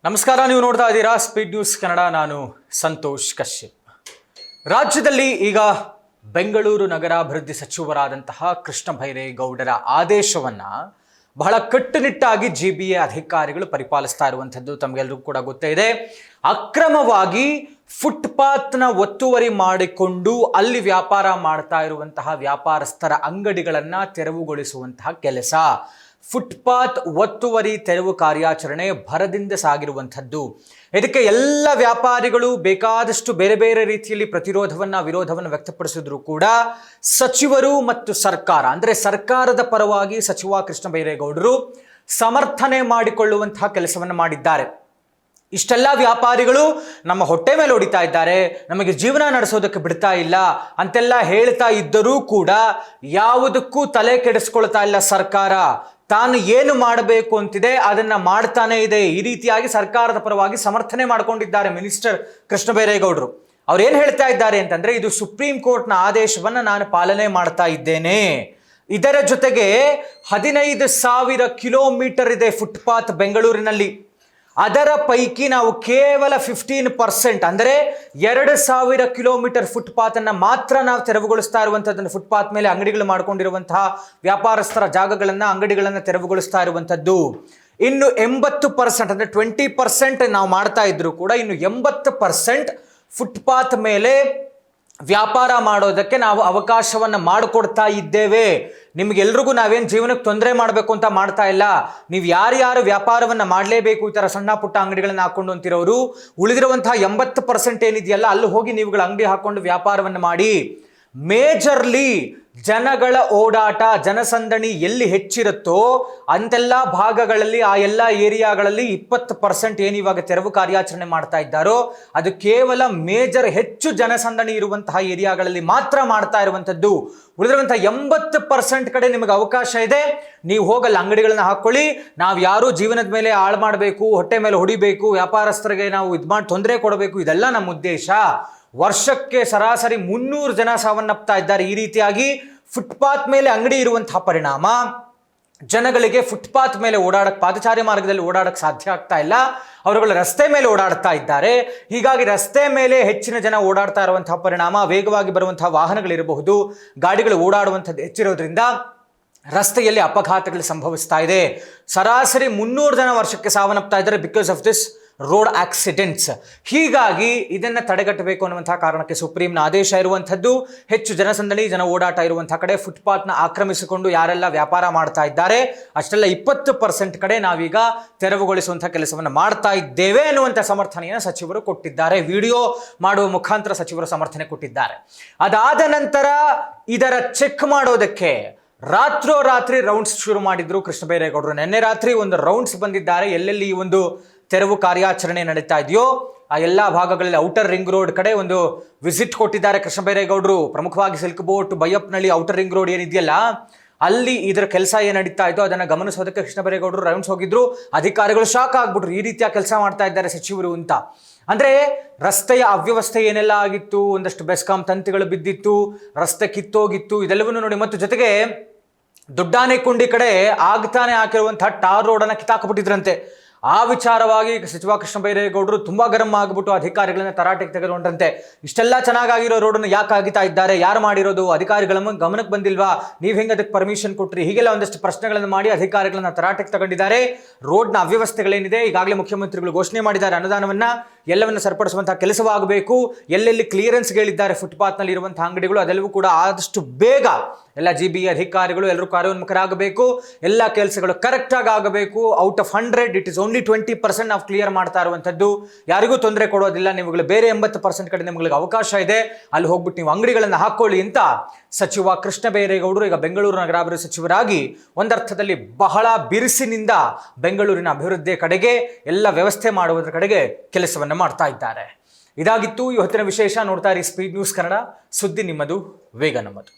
ನಮಸ್ಕಾರ, ನೀವು ನೋಡ್ತಾ ಇದ್ದೀರಾ ಸ್ಪೀಡ್ ನ್ಯೂಸ್ ಕನ್ನಡ. ನಾನು ಸಂತೋಷ್ ಕಶ್ಯಪ್. ರಾಜ್ಯದಲ್ಲಿ ಈಗ ಬೆಂಗಳೂರು ನಗರಾಭಿವೃದ್ಧಿ ಸಚಿವರಾದಂತಹ ಕೃಷ್ಣ ಬೈರೇಗೌಡರ ಆದೇಶವನ್ನ ಬಹಳ ಕಟ್ಟುನಿಟ್ಟಾಗಿ ಜಿಬಿಎ ಅಧಿಕಾರಿಗಳು ಪರಿಪಾಲಿಸ್ತಾ ಇರುವಂಥದ್ದು ತಮಗೆಲ್ಲರಿಗೂ ಕೂಡ ಗೊತ್ತೇ ಇದೆ. ಅಕ್ರಮವಾಗಿ ಫುಟ್ಪಾತ್ನ ಒತ್ತುವರಿ ಮಾಡಿಕೊಂಡು ಅಲ್ಲಿ ವ್ಯಾಪಾರ ಮಾಡ್ತಾ ಇರುವಂತಹ ವ್ಯಾಪಾರಸ್ಥರ ಅಂಗಡಿಗಳನ್ನು ತೆರವುಗೊಳಿಸುವಂತಹ ಕೆಲಸ, ಫುಟ್ಪಾತ್ ಒತ್ತುವರಿ ತೆರವು ಕಾರ್ಯಾಚರಣೆ ಭರದಿಂದ ಸಾಗಿರುವಂಥದ್ದು. ಇದಕ್ಕೆ ಎಲ್ಲ ವ್ಯಾಪಾರಿಗಳು ಬೇಕಾದಷ್ಟು ಬೇರೆ ಬೇರೆ ರೀತಿಯಲ್ಲಿ ವಿರೋಧವನ್ನು ವ್ಯಕ್ತಪಡಿಸಿದ್ರು ಕೂಡ ಸಚಿವರು ಮತ್ತು ಸರ್ಕಾರ, ಅಂದರೆ ಸರ್ಕಾರದ ಪರವಾಗಿ ಸಚಿವ ಕೃಷ್ಣ ಬೈರೇಗೌಡರು ಸಮರ್ಥನೆ ಮಾಡಿಕೊಳ್ಳುವಂತಹ ಕೆಲಸವನ್ನು ಮಾಡಿದ್ದಾರೆ. ಇಷ್ಟೆಲ್ಲ ವ್ಯಾಪಾರಿಗಳು ನಮ್ಮ ಹೊಟ್ಟೆ ಮೇಲೆ ಹೊಡಿತಾ ಇದ್ದಾರೆ, ನಮಗೆ ಜೀವನ ನಡೆಸೋದಕ್ಕೆ ಬಿಡ್ತಾ ಇಲ್ಲ ಅಂತೆಲ್ಲ ಹೇಳ್ತಾ ಇದ್ದರೂ ಕೂಡ ಯಾವುದಕ್ಕೂ ತಲೆ ಕೆಡಿಸ್ಕೊಳ್ತಾ ಇಲ್ಲ ಸರ್ಕಾರ. ತಾನು ಏನು ಮಾಡಬೇಕು ಅಂತಿದೆ ಅದನ್ನ ಮಾಡ್ತಾನೆ ಇದೆ. ಈ ರೀತಿಯಾಗಿ ಸರ್ಕಾರದ ಪರವಾಗಿ ಸಮರ್ಥನೆ ಮಾಡಿಕೊಂಡಿದ್ದಾರೆ ಮಿನಿಸ್ಟರ್ ಕೃಷ್ಣ ಬೈರೇಗೌಡರು. ಅವ್ರು ಏನು ಹೇಳ್ತಾ ಇದ್ದಾರೆ ಅಂತಂದ್ರೆ, ಇದು ಸುಪ್ರೀಂ ಕೋರ್ಟ್ನ ಆದೇಶವನ್ನು ನಾನು ಪಾಲನೆ ಮಾಡ್ತಾ ಇದ್ದೇನೆ. ಇದರ ಜೊತೆಗೆ 15,000 ಕಿಲೋಮೀಟರ್ ಇದೆ ಫುಟ್ಪಾತ್ ಬೆಂಗಳೂರಿನಲ್ಲಿ. ಅದರ ಪೈಕಿ ನಾವು ಕೇವಲ 15% ಅಂದರೆ 2,000 ಕಿಲೋಮೀಟರ್ ಫುಟ್ಪಾತನ್ನು ಮಾತ್ರ ನಾವು ತೆರವುಗೊಳಿಸ್ತಾ ಇರುವಂಥದ್ದನ್ನು, ಫುಟ್ಪಾತ್ ಮೇಲೆ ಅಂಗಡಿಗಳು ಮಾಡ್ಕೊಂಡಿರುವಂತಹ ವ್ಯಾಪಾರಸ್ಥರ ಜಾಗಗಳನ್ನು, ಅಂಗಡಿಗಳನ್ನು ತೆರವುಗೊಳಿಸ್ತಾ ಇರುವಂಥದ್ದು. ಇನ್ನು 80% ಅಂದರೆ 20% ನಾವು ಮಾಡ್ತಾ ಇದ್ರು ಕೂಡ ಇನ್ನು 80% ಫುಟ್ಪಾತ್ ಮೇಲೆ ವ್ಯಾಪಾರ ಮಾಡೋದಕ್ಕೆ ನಾವು ಅವಕಾಶವನ್ನು ಮಾಡಿಕೊಡ್ತಾ ಇದ್ದೇವೆ. ನಿಮ್ಗೆಲ್ರಿಗೂ ನಾವೇನು ಜೀವನಕ್ಕೆ ತೊಂದರೆ ಮಾಡಬೇಕು ಅಂತ ಮಾಡ್ತಾ ಇಲ್ಲ. ನೀವು ಯಾರ್ಯಾರು ವ್ಯಾಪಾರವನ್ನು ಮಾಡಲೇಬೇಕು ಈ ಥರ ಸಣ್ಣ ಪುಟ್ಟ ಅಂಗಡಿಗಳನ್ನು ಹಾಕ್ಕೊಂಡು ಅಂತಿರೋರು, ಉಳಿದಿರುವಂತಹ 80% ಏನಿದೆಯಲ್ಲ ಅಲ್ಲಿ ಹೋಗಿ ನೀವುಗಳ ಅಂಗಡಿ ಹಾಕ್ಕೊಂಡು ವ್ಯಾಪಾರವನ್ನು ಮಾಡಿ. ಮೇಜರ್ಲಿ ಜನಗಳ ಓಡಾಟ, ಜನಸಂದಣಿ ಎಲ್ಲಿ ಹೆಚ್ಚಿರುತ್ತೋ ಅಂತೆಲ್ಲ ಭಾಗಗಳಲ್ಲಿ, ಆ ಎಲ್ಲ ಏರಿಯಾಗಳಲ್ಲಿ 20% ಏನು ಇವಾಗ ತೆರವು ಕಾರ್ಯಾಚರಣೆ ಮಾಡ್ತಾ ಇದ್ದಾರೋ ಅದು ಕೇವಲ ಮೇಜರ್ ಹೆಚ್ಚು ಜನಸಂದಣಿ ಇರುವಂತಹ ಏರಿಯಾಗಳಲ್ಲಿ ಮಾತ್ರ ಮಾಡ್ತಾ ಇರುವಂಥದ್ದು. ಉಳಿದಿರುವಂತಹ 80% ಕಡೆ ನಿಮಗೆ ಅವಕಾಶ ಇದೆ, ನೀವು ಹೋಗಲ್ಲ ಅಂಗಡಿಗಳನ್ನ ಹಾಕ್ಕೊಳ್ಳಿ. ನಾವು ಯಾರೂ ಜೀವನದ ಮೇಲೆ ಹಾಳು ಮಾಡಬೇಕು, ಹೊಟ್ಟೆ ಮೇಲೆ ಹೊಡಿಬೇಕು, ವ್ಯಾಪಾರಸ್ಥರಿಗೆ ನಾವು ಇದು ಮಾಡಿ ತೊಂದರೆ ಕೊಡಬೇಕು, ಇದೆಲ್ಲ ನಮ್ಮ ಉದ್ದೇಶ. ವರ್ಷಕ್ಕೆ ಸರಾಸರಿ 300 ಜನ ಸಾವನ್ನಪ್ತಾ ಇದ್ದಾರೆ. ಈ ರೀತಿಯಾಗಿ ಫುಟ್ಪಾತ್ ಮೇಲೆ ಅಂಗಡಿ ಇರುವಂತಹ ಪರಿಣಾಮ ಜನಗಳಿಗೆ ಫುಟ್ಪಾತ್ ಮೇಲೆ ಓಡಾಡಕ್ಕೆ, ಪಾದಚಾರಿ ಮಾರ್ಗದಲ್ಲಿ ಓಡಾಡಕ್ಕೆ ಸಾಧ್ಯ ಆಗ್ತಾ ಇಲ್ಲ. ಅವರುಗಳು ರಸ್ತೆ ಮೇಲೆ ಓಡಾಡ್ತಾ ಇದ್ದಾರೆ. ಹೀಗಾಗಿ ರಸ್ತೆ ಮೇಲೆ ಹೆಚ್ಚಿನ ಜನ ಓಡಾಡ್ತಾ ಇರುವಂತಹ ಪರಿಣಾಮ ವೇಗವಾಗಿ ಬರುವಂತಹ ವಾಹನಗಳಿರಬಹುದು, ಗಾಡಿಗಳು ಓಡಾಡುವಂಥದ್ದು ಹೆಚ್ಚಿರೋದ್ರಿಂದ ರಸ್ತೆಯಲ್ಲಿ ಅಪಘಾತಗಳು ಸಂಭವಿಸ್ತಾ ಇದೆ. ಸರಾಸರಿ 300 ಜನ ವರ್ಷಕ್ಕೆ ಸಾವನ್ನಪ್ತಾ ಇದ್ದಾರೆ because of this road accidents. ಹೀಗಾಗಿ ಇದನ್ನು ತಡೆಗಟ್ಟಬೇಕು ಅನ್ನುವಂತಹ ಕಾರಣಕ್ಕೆ ಸುಪ್ರೀಂನ ಆದೇಶ ಇರುವಂಥದ್ದು. ಹೆಚ್ಚು ಜನಸಂದಣಿ, ಜನ ಓಡಾಟ ಇರುವಂತಹ ಕಡೆ ಫುಟ್ಪಾತ್ನ ಆಕ್ರಮಿಸಿಕೊಂಡು ಯಾರೆಲ್ಲ ವ್ಯಾಪಾರ ಮಾಡ್ತಾ ಇದ್ದಾರೆ ಅಷ್ಟೆಲ್ಲ 20% ಕಡೆ ನಾವೀಗ ತೆರವುಗೊಳಿಸುವಂತಹ ಕೆಲಸವನ್ನು ಮಾಡ್ತಾ ಇದ್ದೇವೆ ಅನ್ನುವಂಥ ಸಮರ್ಥನೆಯನ್ನು ಸಚಿವರು ಕೊಟ್ಟಿದ್ದಾರೆ. ವಿಡಿಯೋ ಮಾಡುವ ಮುಖಾಂತರ ಸಚಿವರು ಸಮರ್ಥನೆ ಕೊಟ್ಟಿದ್ದಾರೆ. ಅದಾದ ನಂತರ ಇದರ ಚೆಕ್ ಮಾಡೋದಕ್ಕೆ ರಾತ್ರೋರಾತ್ರಿ ರೌಂಡ್ಸ್ ಶುರು ಮಾಡಿದ್ರು ಕೃಷ್ಣ ಬೈರೇಗೌಡರು. ನಿನ್ನೆ ರಾತ್ರಿ ಒಂದು ರೌಂಡ್ಸ್ ಬಂದಿದ್ದಾರೆ. ಎಲ್ಲೆಲ್ಲಿ ಈ ಒಂದು ತೆರವು ಕಾರ್ಯಾಚರಣೆ ನಡೀತಾ ಇದೆಯೋ ಆ ಎಲ್ಲ ಭಾಗಗಳಲ್ಲಿ ಔಟರ್ ರಿಂಗ್ ರೋಡ್ ಕಡೆ ಒಂದು ವಿಸಿಟ್ ಕೊಟ್ಟಿದ್ದಾರೆ ಕೃಷ್ಣ ಬೈರೇಗೌಡರು. ಪ್ರಮುಖವಾಗಿ silk board, Baiyappanahalli outer ring road ಏನಿದೆಯಲ್ಲ ಅಲ್ಲಿ ಇದರ ಕೆಲಸ ಏನು ನಡೀತಾ ಇದ್ದೋ ಅದನ್ನು ಗಮನಿಸೋದಕ್ಕೆ ಕೃಷ್ಣ ಬೈರೇಗೌಡರು ರೌಂಡ್ಸ್ ಹೋಗಿದ್ರು. ಅಧಿಕಾರಿಗಳು ಶಾಕ್ ಆಗ್ಬಿಟ್ರು, ಈ ರೀತಿಯ ಕೆಲಸ ಮಾಡ್ತಾ ಇದ್ದಾರೆ ಸಚಿವರು ಅಂತ. ಅಂದರೆ ರಸ್ತೆಯ ಅವ್ಯವಸ್ಥೆ ಏನೆಲ್ಲ ಆಗಿತ್ತು, ಒಂದಷ್ಟು ಬೆಸ್ಕಾಂ ತಂತಿಗಳು ಬಿದ್ದಿತ್ತು, ರಸ್ತೆ ಕಿತ್ತೋಗಿತ್ತು, ಇದೆಲ್ಲವನ್ನು ನೋಡಿ. ಮತ್ತು ಜೊತೆಗೆ ದೊಡ್ಡಾನೆಕುಂಡಿ ಕಡೆ ಆಗ್ತಾನೆ ಹಾಕಿರುವಂತಹ ಟಾರ್ ರೋಡನ್ನು ಕಿತ್ತಾಕ್ಬಿಟ್ಟಿದ್ರಂತೆ. ಆ ವಿಚಾರವಾಗಿ ಸಚಿವ ಕೃಷ್ಣ ಬೈರೇಗೌಡರು ತುಂಬಾ ಗರಂ ಆಗಿಬಿಟ್ಟು ಅಧಿಕಾರಿಗಳನ್ನ ತರಾಟೆಗೆ ತೆಗೆದುಕೊಂಡ್ರಂತೆ. ಇಷ್ಟೆಲ್ಲ ಚೆನ್ನಾಗಿರೋ ರೋಡನ್ನು ಯಾಕೆ ಆಗಿತಾ ಇದ್ದಾರೆ, ಯಾರು ಮಾಡಿರೋದು, ಅಧಿಕಾರಿಗಳ ಗಮನಕ್ಕೆ ಬಂದಿಲ್ವಾ, ನೀವು ಹೆಂಗೆ ಅದಕ್ಕೆ ಪರ್ಮಿಷನ್ ಕೊಟ್ರಿ, ಹೀಗೆಲ್ಲ ಒಂದಷ್ಟು ಪ್ರಶ್ನೆಗಳನ್ನು ಮಾಡಿ ಅಧಿಕಾರಿಗಳನ್ನ ತರಾಟೆಗೆ ತಗೊಂಡಿದ್ದಾರೆ. ರೋಡ್ನ ಅವ್ಯವಸ್ಥೆಗಳೇನಿದೆ ಈಗಾಗಲೇ ಮುಖ್ಯಮಂತ್ರಿಗಳು ಘೋಷಣೆ ಮಾಡಿದ್ದಾರೆ, ಅನುದಾನವನ್ನ ಎಲ್ಲವನ್ನು ಸರಿಪಡಿಸುವಂತಹ ಕೆಲಸವಾಗಬೇಕು. ಎಲ್ಲೆಲ್ಲಿ ಕ್ಲಿಯರೆನ್ಸ್ ಹೇಳಿದ್ದಾರೆ ಫುಟ್ಪಾತ್ನಲ್ಲಿ ಇರುವಂತಹ ಅಂಗಡಿಗಳು ಅದೆಲ್ಲವೂ ಕೂಡ ಆದಷ್ಟು ಬೇಗ ಎಲ್ಲ ಜಿಬಿಎ ಅಧಿಕಾರಿಗಳು ಎಲ್ಲರೂ ಕಾರ್ಯೋನ್ಮುಖರಾಗಬೇಕು. ಎಲ್ಲ ಕೆಲಸಗಳು ಕರೆಕ್ಟಾಗಿ ಆಗಬೇಕು. Out of 100 it is only 20% ನಾವು ಕ್ಲಿಯರ್ ಮಾಡ್ತಾ ಇರುವಂಥದ್ದು. ಯಾರಿಗೂ ತೊಂದರೆ ಕೊಡೋದಿಲ್ಲ. ನಿಮಗೆ ಬೇರೆ 80% ಕಡೆ ನಿಮಗೆ ಅವಕಾಶ ಇದೆ, ಅಲ್ಲಿ ಹೋಗ್ಬಿಟ್ಟು ನೀವು ಅಂಗಡಿಗಳನ್ನು ಹಾಕೊಳ್ಳಿ ಅಂತ ಸಚಿವ ಕೃಷ್ಣ ಬೈರೇಗೌಡರು ಈಗ ಬೆಂಗಳೂರು ನಗರಾಭಿವೃದ್ಧಿ ಸಚಿವರಾಗಿ ಒಂದರ್ಥದಲ್ಲಿ ಬಹಳ ಬಿರುಸಿನಿಂದ ಬೆಂಗಳೂರಿನ ಅಭಿವೃದ್ಧಿಯ ಕಡೆಗೆ, ಎಲ್ಲ ವ್ಯವಸ್ಥೆ ಮಾಡುವುದರ ಕಡೆಗೆ ಕೆಲಸವನ್ನು ಮಾಡ್ತಾ ಇದ್ದಾರೆ. ಇದಾಗಿತ್ತು ಇವತ್ತಿನ ವಿಶೇಷ. ನೋಡ್ತಾ ಇರಿ ಸ್ಪೀಡ್ ನ್ಯೂಸ್ ಕನ್ನಡ. ಸುದ್ದಿ ನಿಮ್ಮದು, ವೇಗ ನಮ್ಮದು.